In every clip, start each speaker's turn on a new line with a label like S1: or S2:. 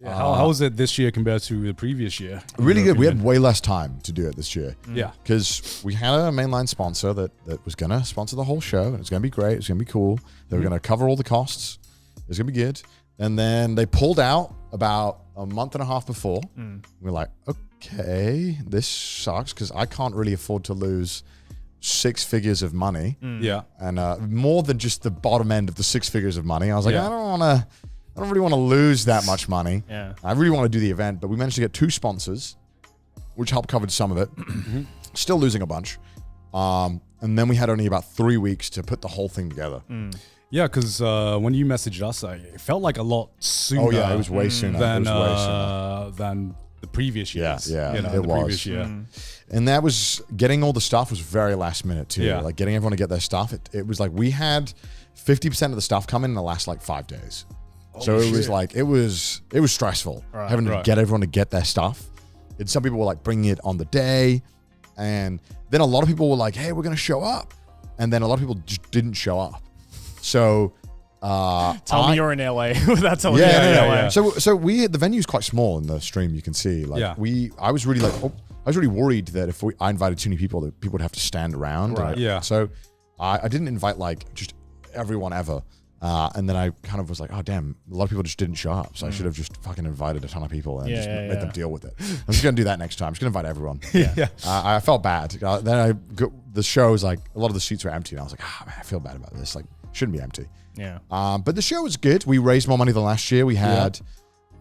S1: Yeah, how was it this year compared to the previous year?
S2: Really good. We had way less time to do it this year.
S1: Yeah.
S2: Because we had a mainline sponsor that was going to sponsor the whole show. And it was going to be great. It was going to be cool. They were going to cover all the costs. It was going to be good. And then they pulled out about a month and a half before. We're like, okay, this sucks because I can't really afford to lose 6 figures of money.
S1: Yeah.
S2: And more than just the bottom end of the 6 figures of money. I was like, I don't really want to lose that much money.
S3: Yeah.
S2: I really want to do the event, but we managed to get 2 sponsors, which helped cover some of it. Still losing a bunch. And then we had only about 3 weeks to put the whole thing together.
S1: Yeah, because when you messaged us, it felt like a lot sooner.
S2: Oh yeah, it was way sooner.
S1: Than,
S2: it was way sooner.
S1: Than the previous years.
S2: Yeah,
S1: you know,
S2: it
S1: the
S2: was.
S1: previous year.
S2: And that was, getting all the stuff was very last minute too.
S1: Yeah.
S2: Like getting everyone to get their stuff. It was like we had 50% of the stuff come in the last like 5 days. So it was like, it was stressful having to get everyone to get their stuff. And some people were like bringing it on the day. And then a lot of people were like, hey, we're going to show up. And then a lot of people just didn't show up. So
S3: tell me you're in LA. That's all.
S2: Yeah. So the venue's quite small in the stream. You can see, like, I was really worried that if I invited too many people, that people would have to stand around.
S1: Right.
S2: So I didn't invite like just everyone ever. And then I kind of was like, oh damn, a lot of people just didn't show up. So I should have just fucking invited a ton of people and just made them deal with it. I'm just gonna do that next time. I'm just gonna invite everyone. I felt bad. The show was like, a lot of the seats were empty, and I was like, man, I feel bad about this. Like, shouldn't be empty.
S3: Yeah.
S2: But the show was good. We raised more money than last year. We had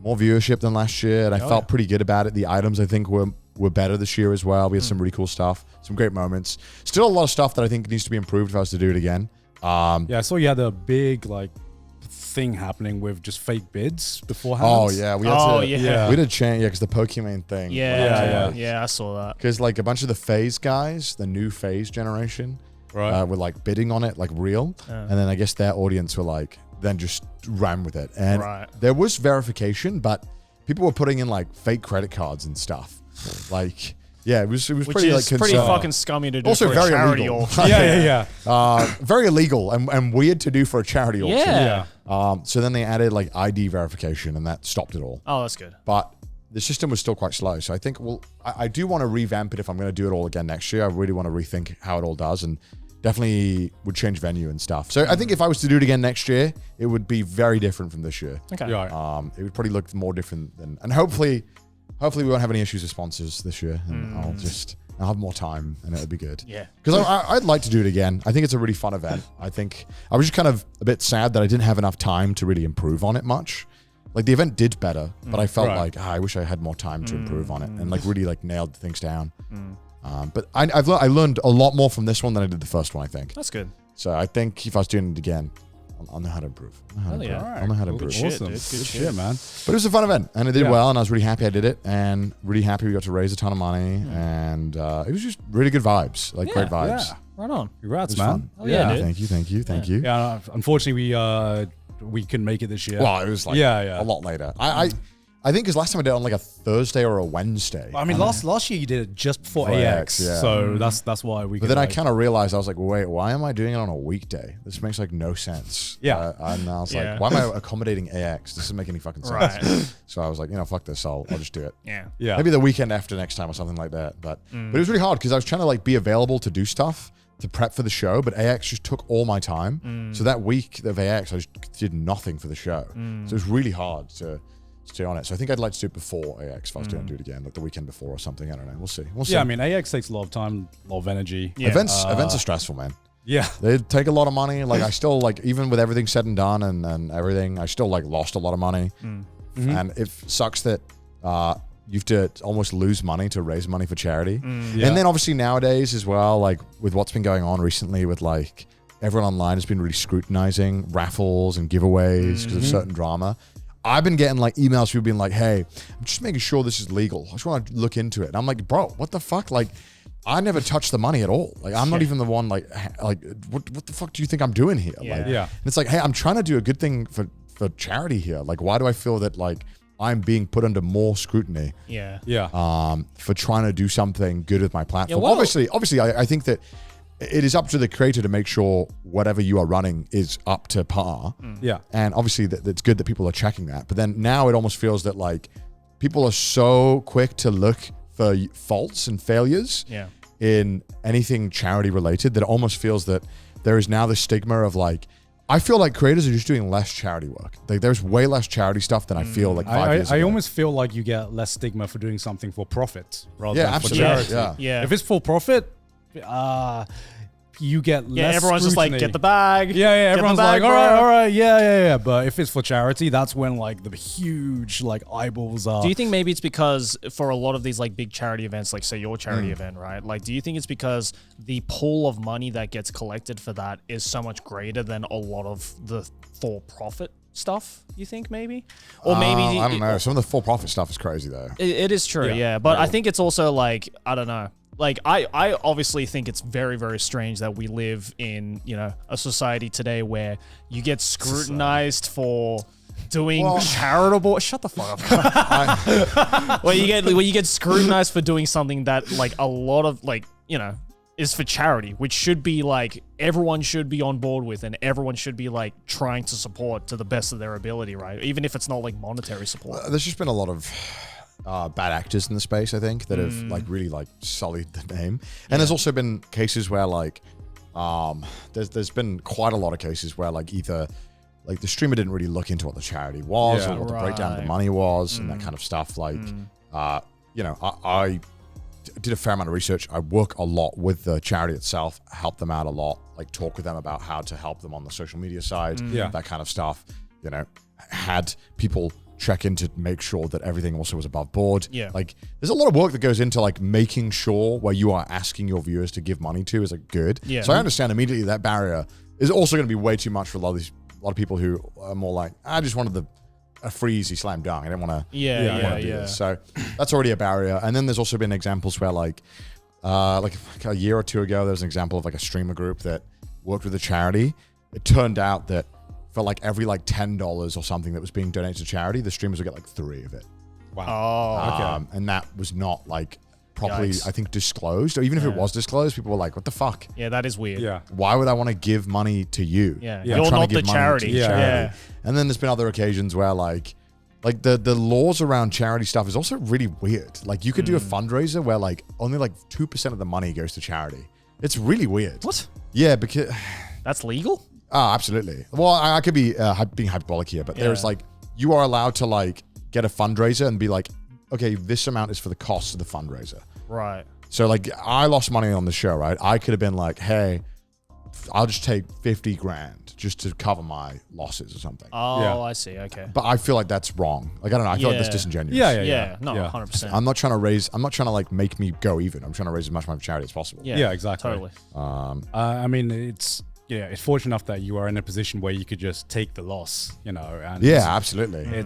S2: more viewership than last year, and I felt pretty good about it. The items I think were better this year as well. We had some really cool stuff, some great moments. Still a lot of stuff that I think needs to be improved if I was to do it again.
S1: I saw you had a big like thing happening with just fake bids beforehand.
S2: Oh yeah, we had
S1: yeah.
S2: we did change because the Pokemon thing.
S3: Yeah, I saw that.
S2: Because like a bunch of the Phase guys, the new Phase generation, were like bidding on it like real, and then I guess their audience were like then just ran with it, and there was verification, but people were putting in like fake credit cards and stuff, like. Yeah, it was pretty like
S3: pretty fucking scummy to do
S2: also
S3: for
S2: very
S3: a charity
S2: illegal.
S3: auction.
S2: Very illegal and weird to do for a charity auction.
S3: Yeah.
S2: So then they added like ID verification, and that stopped it all.
S3: Oh, that's good.
S2: But the system was still quite slow. So I think, I do want to revamp it if I'm going to do it all again next year. I really want to rethink how it all does, and definitely would change venue and stuff. So I think if I was to do it again next year, it would be very different from this year.
S3: Okay.
S2: It would probably look more different and hopefully we won't have any issues with sponsors this year, and I'll have more time, and it'll be good.
S3: Yeah.
S2: Because I'd like to do it again. I think it's a really fun event. I think I was just kind of a bit sad that I didn't have enough time to really improve on it much. Like the event did better, but I felt like I wish I had more time to improve on it and like really like nailed things down. But I learned a lot more from this one than I did the first one, I think.
S3: That's good.
S2: So I think if I was doing it again, I'll know how to improve. I'll know how to improve.
S1: Awesome. Good shit, man.
S2: But it was a fun event, and it did well, and I was really happy I did it, and really happy we got to raise a ton of money, and it was just really good vibes, like great vibes.
S3: Yeah. Right on.
S1: Congrats, man.
S3: Oh, yeah, dude.
S2: Thank you.
S1: Yeah, unfortunately, we couldn't make it this year.
S2: Well, it was like a lot later. I think because last time I did it on like a Thursday or a Wednesday.
S1: I mean, last year you did it just before AX, so that's why we.
S2: But then I kind of realized, I was like, wait, why am I doing it on a weekday? This makes like no sense.
S1: Yeah.
S2: And I was like, why am I accommodating AX? This doesn't make any fucking sense.
S3: Right.
S2: So I was like, fuck this. I'll just do it.
S3: Yeah.
S2: Maybe the weekend after next time or something like that. But it was really hard because I was trying to like be available to do stuff to prep for the show, but AX just took all my time. So that week of AX, I just did nothing for the show. So it was really hard to stay on it. So I think I'd like to do it before AX if I was going to do it again, like the weekend before or something. I don't know. We'll see.
S1: Yeah, I mean, AX takes a lot of time, a lot of energy.
S2: Yeah. Events are stressful, man.
S1: Yeah.
S2: They take a lot of money. Like I still like, even with everything said and done and everything, I still like lost a lot of money. And it sucks that you have to almost lose money to raise money for charity. And then obviously nowadays as well, like with what's been going on recently with like everyone online has been really scrutinizing raffles and giveaways because of certain drama. I've been getting like emails from people being like, hey, I'm just making sure this is legal. I just want to look into it. And I'm like, bro, what the fuck? Like, I never touched the money at all. Like, I'm not even the one like what the fuck do you think I'm doing here? Like, and it's like, hey, I'm trying to do a good thing for charity here. Like, why do I feel that like I'm being put under more scrutiny?
S1: Yeah.
S2: For trying to do something good with my platform.
S3: Yeah, well,
S2: obviously, I think that it is up to the creator to make sure whatever you are running is up to par.
S1: Yeah.
S2: And obviously it's good that people are checking that. But then now it almost feels that like people are so quick to look for faults and failures in anything charity related that it almost feels that there is now this stigma of like, I feel like creators are just doing less charity work. Like there's way less charity stuff than I feel like 5 years ago.
S1: I almost feel like you get less stigma for doing something for profit rather than
S2: absolutely.
S1: for charity.
S3: Yeah.
S1: If it's for profit, you get less
S3: everyone's just like,
S1: scrutiny.
S3: get the bag.
S1: Yeah, everyone's
S3: bag,
S1: like,
S3: bro.
S1: all right, yeah. But if it's for charity, that's when like the huge like eyeballs are.
S3: Do you think maybe it's because for a lot of these like big charity events, like say your charity event, right? Like, do you think it's because the pool of money that gets collected for that is so much greater than a lot of the for-profit stuff? You think maybe, or maybe
S2: I don't know. Some of the for-profit stuff is crazy though.
S3: It is true, yeah. But I think it's also like, I don't know. Like, I obviously think it's very, very strange that we live in, you know, a society today where you get scrutinized for doing charitable. Shut the fuck up. Where you get scrutinized for doing something that like a lot of like, you know, is for charity, which should be like everyone should be on board with, and everyone should be like trying to support to the best of their ability, right? Even if it's not like monetary support.
S2: There's just been a lot of bad actors in the space, I think, that have like really like sullied the name. And there's also been cases where like there's been quite a lot of cases where like either like the streamer didn't really look into what the charity was or what the breakdown of the money was and that kind of stuff. Like you know, I did a fair amount of research. I work a lot with the charity itself, help them out a lot, like talk with them about how to help them on the social media side, that kind of stuff. You know, had people check in to make sure that everything also was above board.
S3: Yeah.
S2: Like there's a lot of work that goes into like making sure where you are asking your viewers to give money to is like good.
S3: Yeah.
S2: So I understand immediately that barrier is also going to be way too much for a lot of people who are more like, I just wanted a free easy slam dunk. I didn't want to do this. So that's already a barrier. And then there's also been examples where like a year or two ago, there was an example of like a streamer group that worked with a charity. It turned out that for like every like $10 or something that was being donated to charity, the streamers would get like 3 of it.
S1: Wow.
S2: And that was not like properly,
S3: Yikes.
S2: I think, disclosed. Or even if it was disclosed, people were like, what the fuck?
S3: Yeah, that is weird.
S1: Yeah.
S2: Why would I want to give money to you?
S3: Yeah.
S2: I'm
S3: You're
S2: trying to
S3: not
S2: give
S3: the
S2: money
S3: charity.
S2: to the charity. And then there's been other occasions where like the laws around charity stuff is also really weird. Like you could do a fundraiser where like only like 2% of the money goes to charity. It's really weird.
S3: What?
S2: Yeah, because
S3: That's legal?
S2: oh, absolutely. Well, I could be being hyperbolic here, but there's like you are allowed to like get a fundraiser and be like, okay, this amount is for the cost of the fundraiser.
S3: Right.
S2: So like I lost money on the show, right? I could have been like, hey, I'll just take 50 grand just to cover my losses or something.
S3: Oh,
S1: Yeah.
S3: I see. Okay.
S2: But I feel like that's wrong. Like, I don't know. I feel like that's
S3: Yeah.
S2: disingenuous.
S3: Yeah. No, 100%.
S2: I'm not trying to like make me go even. I'm trying to raise as much money for charity as possible.
S1: Yeah, exactly.
S3: Totally.
S1: I mean, it's fortunate enough that you are in a position where you could just take the loss, you know. And
S2: Yeah, absolutely.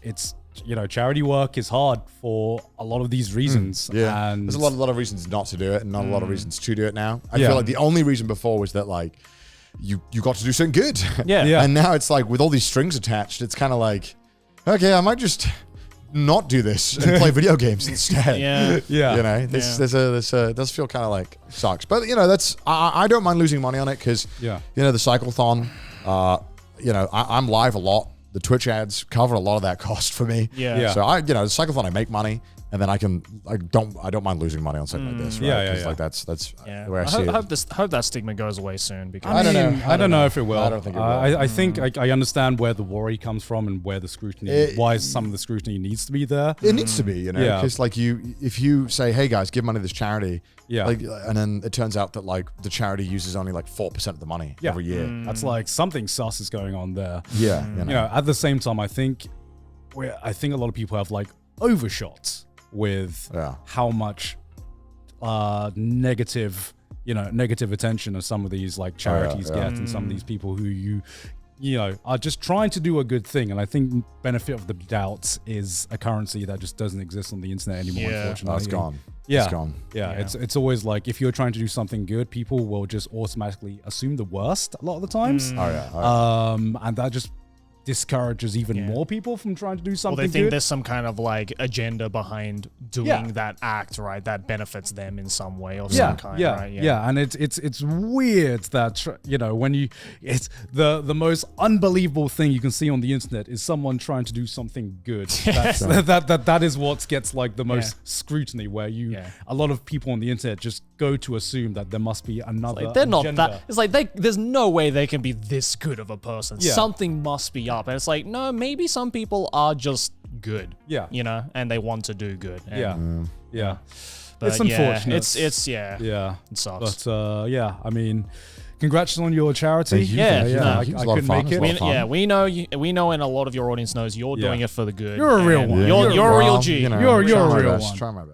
S1: it's you know, charity work is hard for a lot of these reasons.
S2: Yeah.
S1: And
S2: There's a lot of reasons not to do it and not a lot of reasons to do it now. I
S1: Yeah.
S2: feel like the only reason before was that like you got to do something good.
S3: Yeah.
S1: Yeah.
S2: And now it's like with all these strings attached, it's kind of like, okay, I might just not do this and play video games instead.
S3: Yeah.
S1: Yeah.
S2: You know, it does feel kind of like sucks. But you know, I don't mind losing money on it because
S1: Yeah.
S2: you know, the cyclothon, you know, I'm live a lot. The Twitch ads cover a lot of that cost for me.
S3: Yeah.
S1: Yeah.
S2: So the cyclothon, I make money, and then I don't mind losing money on something like this. Right?
S1: Yeah, yeah,
S2: 'Cause,
S1: yeah.
S2: like that's
S3: Yeah.
S2: the way I
S3: I
S2: see
S3: hope,
S2: it.
S3: hope that stigma goes away soon because
S2: I don't know.
S1: I don't know if it will.
S2: I don't think it will.
S1: I think I understand where the worry comes from and where the scrutiny, why some of the scrutiny needs to be there.
S2: It needs to be, you know,
S1: Yeah.
S2: because like if you say, hey guys, give money to this charity,
S1: Yeah.
S2: like, and then it turns out that like the charity uses only like 4% of the money every year.
S1: That's like something sus is going on there.
S2: Yeah,
S1: You know, at the same time, I think a lot of people have like overshot with how much negative attention of some of these like charities get, and some of these people who you know are just trying to do a good thing. And I think benefit of the doubt is a currency that just doesn't exist on the internet anymore.
S3: Yeah.
S1: Unfortunately,
S2: It's gone.
S1: Yeah,
S2: It's gone.
S1: Yeah, it's always like if you're trying to do something good, people will just automatically assume the worst a lot of the times.
S2: Oh yeah.
S1: And that just discourages even more people from trying to do
S3: Well,
S1: something
S3: they think
S1: good.
S3: there's some kind of like agenda behind doing
S1: Yeah.
S3: that act, right? That benefits them in some way or
S1: Yeah,
S3: some kind,
S1: yeah,
S3: right?
S1: yeah, and it's weird that when it's the most unbelievable thing you can see on the internet is someone trying to do something good. That is what gets like the most scrutiny, where a lot of people on the internet just go to assume that there must be another.
S3: Like, they're not
S1: agenda.
S3: that. It's like there's no way they can be this good of a person.
S1: Yeah.
S3: Something must be up, and it's like, no, maybe some people are just good.
S1: Yeah.
S3: and they want to do good. And,
S1: Yeah.
S3: but
S1: It's unfortunate.
S3: It's
S1: Yeah.
S3: it sucks.
S1: But I mean, congrats on your charity.
S2: Thank you.
S3: Yeah,
S2: Yeah,
S3: no,
S1: I
S2: it was a lot
S1: couldn't
S2: of fun.
S1: make
S2: It
S1: it.
S2: was a lot of fun.
S3: we know, and a lot of your audience knows you're doing it for the good.
S1: You're a real
S3: and
S1: one.
S3: You're a real
S2: Well,
S3: G.
S1: You're a
S2: trying my
S1: real
S2: best,
S1: one.
S2: trying my best.